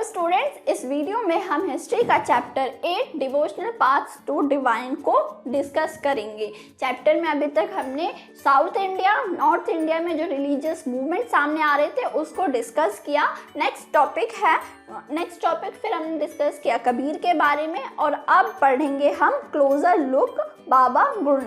Students, इस video में हम हिस्ट्री का chapter 8 devotional paths to divine को डिस्कस करेंगे। चैप्टर में अभी तक हमने साउथ इंडिया, नॉर्थ इंडिया में जो रिलीजियस मूवमेंट सामने आ रहे थे उसको डिस्कस किया। नेक्स्ट टॉपिक फिर हमने डिस्कस किया कबीर के बारे में, और अब पढ़ेंगे हम क्लोजर लुक बाबा गुरु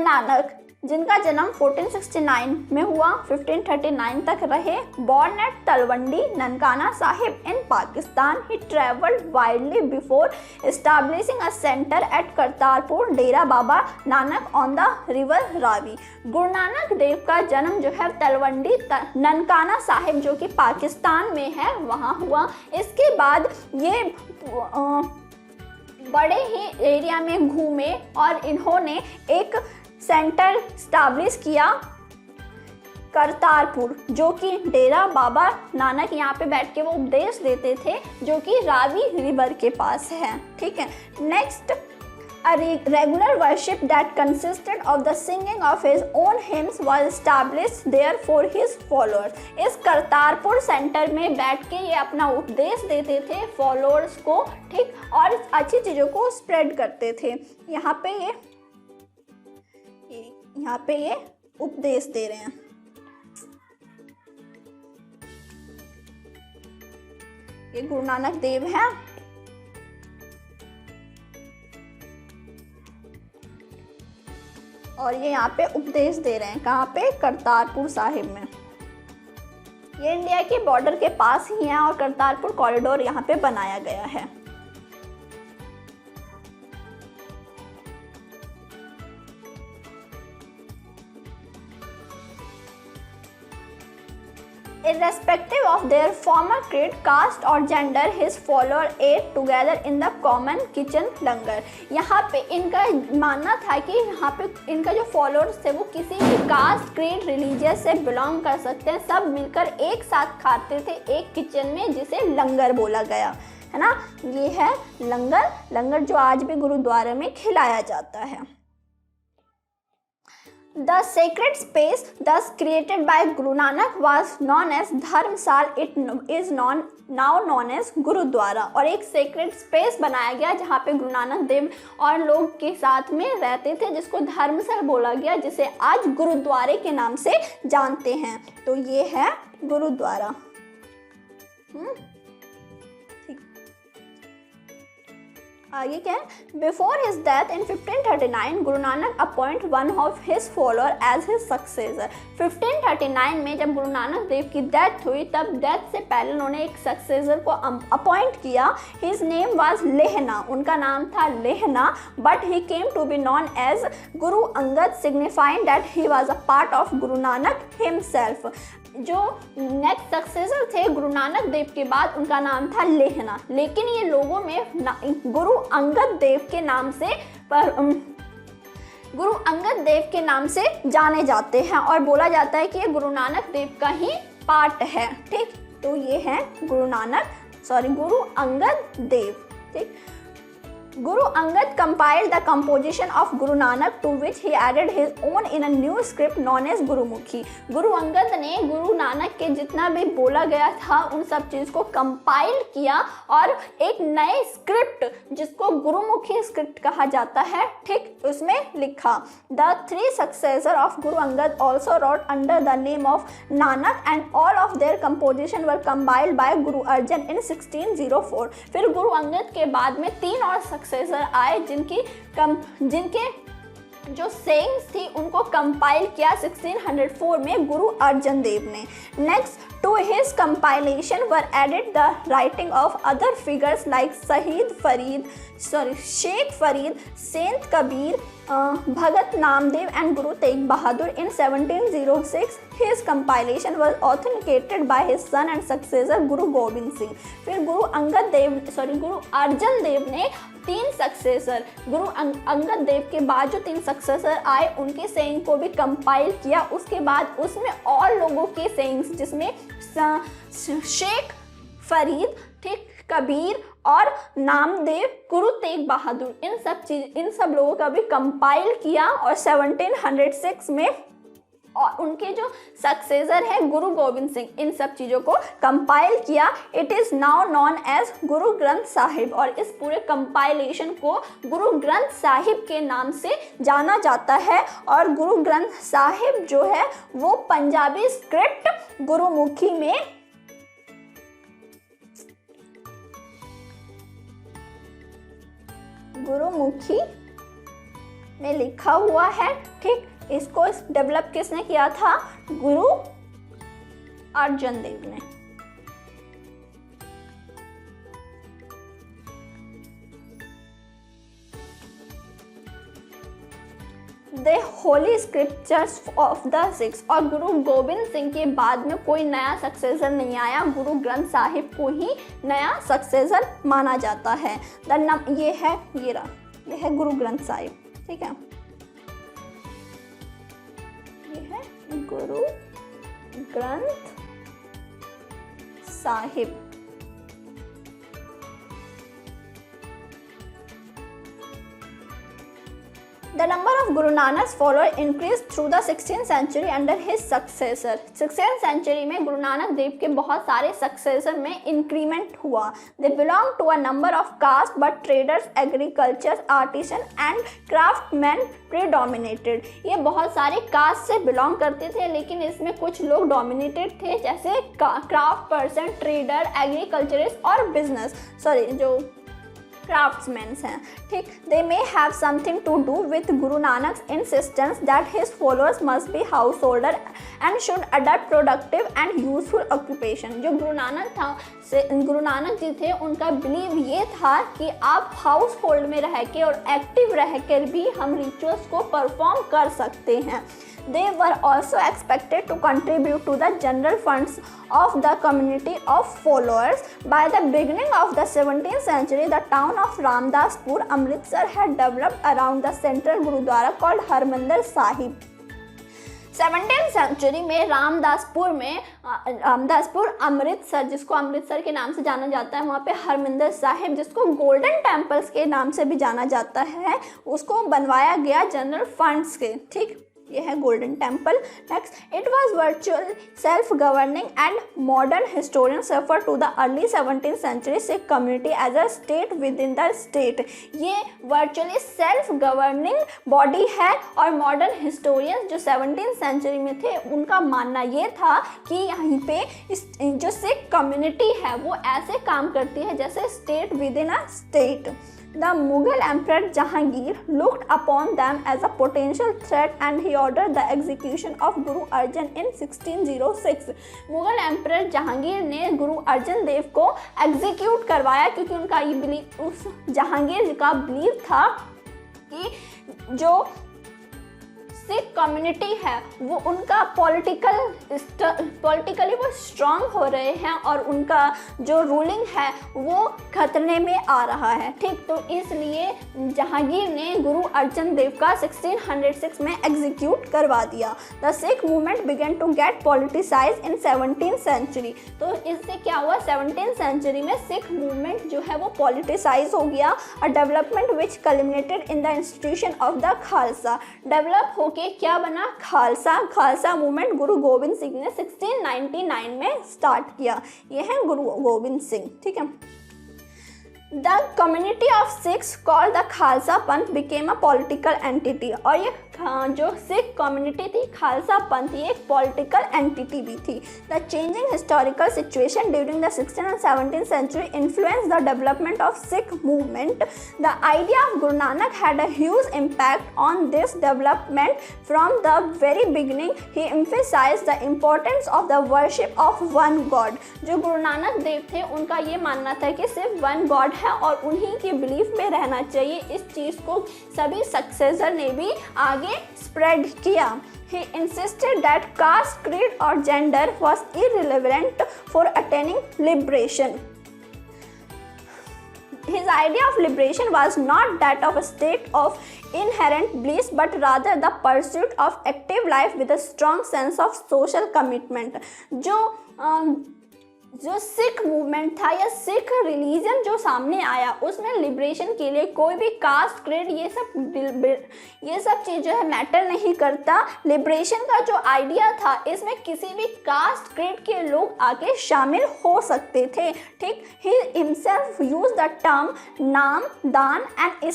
नानक जिनका जन्म 1469 में हुआ, 1539 तक रहे। Born at Talwandi, Nankana Sahib in Pakistan, he travelled widely before establishing a centre at Kartarpur Dera Baba Nanak on the river Ravi. Guru Nanak Dev का जन्म जो है तलवंडी ननकाना साहिब जो कि पाकिस्तान में है वहाँ हुआ। इसके बाद ये बड़े ही एरिया में घूमे और इन्होंने एक सेंटर स्टैब्लिश किया करतारपुर, जो कि डेरा बाबा नानक यहाँ पे बैठ के वो उपदेश देते थे, जो कि रावी रिवर के पास है। ठीक है। Next, a regular worship that consisted of the singing of his own hymns was established there for his followers। इस करतारपुर सेंटर में बैठ के ये अपना उपदेश देते थे फॉलोअर्स को, ठीक, और अच्छी चीज़ों को स्प्रेड करते थे। यहाँ पे ये उपदेश दे रहे हैं। ये गुरु नानक देव हैं। और ये यहाँ पे उपदेश दे रहे हैं, कहाँ पे? करतारपुर साहिब में। ये इंडिया के बॉर्डर के पास ही है और करतारपुर कॉरिडोर यहाँ पे बनाया गया है। Irrespective of their former creed, caste or gender, his followers ate together in the common kitchen langar। यहाँ पे इनका मानना था कि यहाँ पे इनका जो फॉलोअर्स थे वो किसी भी कास्ट, क्रीड, रिलीजियस से बिलोंग कर सकते हैं, सब मिलकर एक साथ खाते थे एक किचन में, जिसे लंगर बोला गया है ना। ये है लंगर जो आज भी गुरुद्वारे में खिलाया जाता है। The sacred space thus created by Guru Nanak was known as Dharamshala. It is now known as gurdwara. और एक सेक्रेट स्पेस बनाया गया जहाँ पे गुरु नानक देव और लोग के साथ में रहते थे, जिसको धर्मशाल बोला गया, जिसे आज गुरुद्वारे के नाम से जानते हैं। तो ये है गुरुद्वारा। आगे क्या है? Before his death in 1539 Guru Nanak appoint one of his follower as his successor. 1539 में जब गुरु नानक देव की डेथ हुई, तब डेथ से पहले उन्होंने एक सक्सेसर को अपॉइंट किया। हिज नेम वाज लेहना, उनका नाम था Lehna, but he came to be known as Guru Angad, signifying that he was a part of Guru Nanak himself. जो नेक्स्ट सक्सेसर थे गुरु नानक देव के बाद, उनका नाम था लेहना, लेकिन ये लोगों में गुरु अंगद देव के नाम से जाने जाते हैं और बोला जाता है कि ये गुरु नानक देव का ही पार्ट है। ठीक, तो ये है गुरु अंगद देव। ठीक, Guru Angad compiled the composition of Guru Nanak, to which he added his own in a new script known as Gurumukhi। Guru Angad ने गुरु नानक के जितना भी बोला गया था उन सब चीज़ को कंपाइल किया और एक नए स्क्रिप्ट, जिसको गुरुमुखी स्क्रिप्ट कहा जाता है, ठीक, उसमें लिखा। The three successors of Guru Angad also wrote under the name of Nanak, and all of their composition were compiled by Guru Arjan in 1604। फिर गुरु अंगद के बाद में तीन और सक्सेसर आए जिनके जो सेइंग्स थी उनको कंपाइल किया 1604 में गुरु अर्जन देव ने। Next, to his compilation were added the writing of other figures like Sheikh Farid, saint Kabir, Bhagat Namdev and Guru Tegh Bahadur. In 1706 his compilation was authenticated by his son and successor Guru Gobind Singh. फिर गुरु अर्जन देव ने तीन सक्सेसर, गुरु अंगद देव के बाद जो तीन सक्सेसर आए उनके सेइंग को भी कंपाइल किया। उसके बाद उसमें और लोगों के सेइंग्स, जिसमें शेख फरीद, ठीक, कबीर और नामदेव, गुरु तेग बहादुर, इन सब लोगों का भी कंपाइल किया और 1706 में और उनके जो सक्सेसर है गुरु गोविंद सिंह, इन सब चीज़ों को कंपाइल किया। It is now known as Guru Granth Sahib, और इस पूरे कंपाइलेशन को गुरु ग्रंथ साहिब के नाम से जाना जाता है। और गुरु ग्रंथ साहिब जो है वो पंजाबी स्क्रिप्ट गुरुमुखी में लिखा हुआ है। ठीक, इसको डेवलप किसने किया था? गुरु अर्जन देव ने। The Holi scriptures of the six, और गुरु गोविंद सिंह के बाद में कोई नया सक्सेसर नहीं आया, गुरु ग्रंथ साहिब को ही नया सक्सेसर माना जाता है। ये है गुरु ग्रंथ साहिब। ठीक है, ये है गुरु Granth Sahib. The number of Guru Nanak's followers increased through the 16th century under his successor. 16th century में गुरु नानक देव के बहुत सारे सक्सेसर में इंक्रीमेंट हुआ। They belong to a number of castes, but traders, agriculture, artisans and craftsmen predominated. ये बहुत सारे cast से बिलोंग करते थे, लेकिन इसमें कुछ लोग डोमिनेटेड थे, जैसे क्राफ्ट पर्सन, ट्रेडर, एग्रीकल्चरिस्ट और जो craftsmen हैं। ठीक, they may have something to do with Guru Nanak's insistence that his followers must be householder and should adopt productive and useful occupation। जो गुरु नानक जी थे, उनका बिलीव ये था कि आप हाउस होल्ड में रह के और एक्टिव रह कर भी हम रिचुअल्स को परफॉर्म कर सकते हैं। They were also expected to contribute to the general funds of the community of followers. By the beginning of the 17th century, the town of Ramdaspur, Amritsar, had developed around the central Gurudwara called Harmandir Sahib. 17th century में रामदासपुर अमृतसर, जिसको अमृतसर के नाम से जाना जाता है, वहाँ पे हरमिंदर साहिब, जिसको गोल्डन टेम्पल्स के नाम से भी जाना जाता है, उसको बनवाया गया जनरल फंड्स के। ठीक, ये है Golden Temple. Next, it was virtual self governing and modern historians refer to the early 17th century Sikh community as a state within the state. ये वर्चुअली सेल्फ गवर्निंग बॉडी है, और modern historians जो 17th century में थे, उनका मानना ये था कि यहाँ पे जो सिख कम्युनिटी है वो ऐसे काम करती है जैसे state with in a state. The Mughal Emperor Jahangir looked upon them as a potential threat and he ordered the execution of Guru Arjan in 1606. Mughal emperor Jahangir ने गुरु अर्जन देव को एग्जीक्यूट करवाया, क्योंकि उनका ये बिलीव, उस जहांगीर का बिलीव था कि जो सिख कम्युनिटी है वो उनका पॉलिटिकली वो स्ट्रांग हो रहे हैं और उनका जो रूलिंग है वो खतरे में आ रहा है। ठीक, तो इसलिए जहांगीर ने गुरु अर्जन देव का 1606 में एग्जीक्यूट करवा दिया। The Sikh movement began to get politicize in 17th century। तो इससे क्या हुआ, 17th century में सिख मूवमेंट जो है वो पॉलिटिसाइज हो गया। A development which culminated in the institution of the Khalsa. Develop होके क्या बना, खालसा मूवमेंट गुरु गोविंद सिंह ने 1699 में स्टार्ट किया। ये है गुरु गोविंद सिंह। ठीक है, the community of Sikhs called the Khalsa पंथ बिकेम अ पॉलिटिकल एंटिटी। और ये जो सिख कम्युनिटी थी, खालसा पंथ, ये एक पॉलिटिकल एंटिटी भी थी। The changing historical situation during the 16th and 17th century influenced the development of Sikh movement. The idea of Guru Nanak had a huge impact on this development. From the very beginning, he emphasized the importance of the worship of one God. जो गुरु नानक देव थे, उनका ये मानना था कि सिर्फ one God है और उन्हीं के बिलीफ में रहना चाहिए। इस चीज़ को सभी सक्सेसर ने भी आगे स्प्रेड किया। He insisted that caste, creed or gender was irrelevant for attaining liberation. His idea of liberation was not that of a state of inherent bliss, but rather the pursuit of active life with a strong sense of social commitment. जो जो Sikh movement था या Sikh religion जो सामने आया उसमें liberation के लिए कोई भी कास्ट क्रेड ये सब चीज़ जो है मैटर नहीं करता। लिबरेशन का जो आइडिया था इसमें किसी भी कास्ट क्रेड के लोग आके शामिल हो सकते थे, ठीक। He himself use the term नाम, दान एंड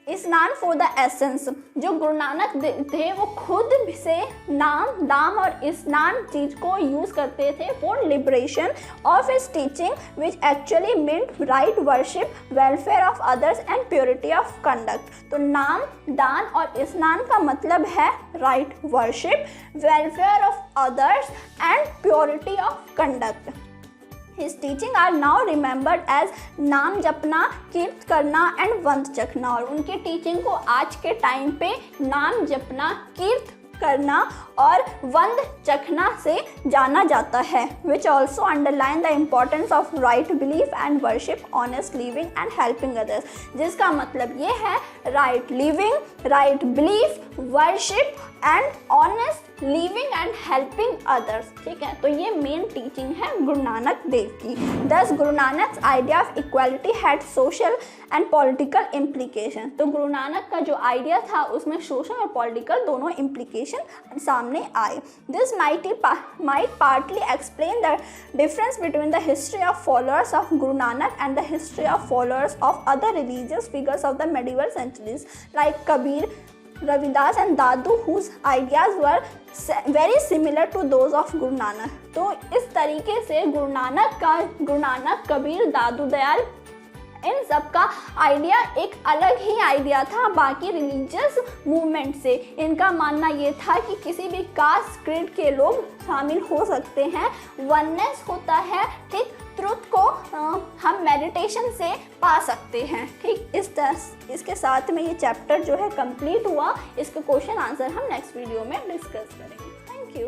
स्नान फॉर द एसेंस। जो गुरु नानक थे वो खुद से नाम, दाम और स्नान चीज को यूज करते थे for liberation of his teaching which actually meant right worship, welfare of others and purity of conduct. तो नाम, दान और स्नान का मतलब है right worship, welfare of others and purity of conduct. His teaching are now remembered as नाम जपना, कीर्त करना एंड वंद चखना। और उनके टीचिंग को आज के टाइम पे नाम जपना, कीर्त करना और वंद चखना से जाना जाता है, which also underline the importance of right belief and worship, honest living and helping others. जिसका मतलब ये है right living, right belief, worship and honest living and helping others, ठीक है। तो ये मेन टीचिंग है गुरु नानक देव की। दस Guru Nanak idea of equality had social and political implication. तो गुरु नानक का जो आइडिया था उसमें सोशल और पॉलिटिकल दोनों इम्प्लीकेशन सामने आए। This might partly explain the difference between the history of followers of Guru Nanak and the history of followers of other religious figures of the medieval centuries like Kabir, Ravidas and Dadu, whose ideas were very similar to those of Guru Nanak. तो इस तरीके से गुरु नानक, कबीर, दादू दयाल, इन सब का idea एक अलग ही idea था बाकी रिलीजियस मूवमेंट से। इनका मानना ये था कि किसी भी कास्ट क्रीड के लोग शामिल हो सकते हैं, वननेस होता है, ठीक। ट्रुथ को हम मेडिटेशन से पा सकते हैं, ठीक। इसके साथ में ये चैप्टर जो है कंप्लीट हुआ। इसके क्वेश्चन आंसर हम नेक्स्ट वीडियो में डिस्कस करेंगे। Thank you.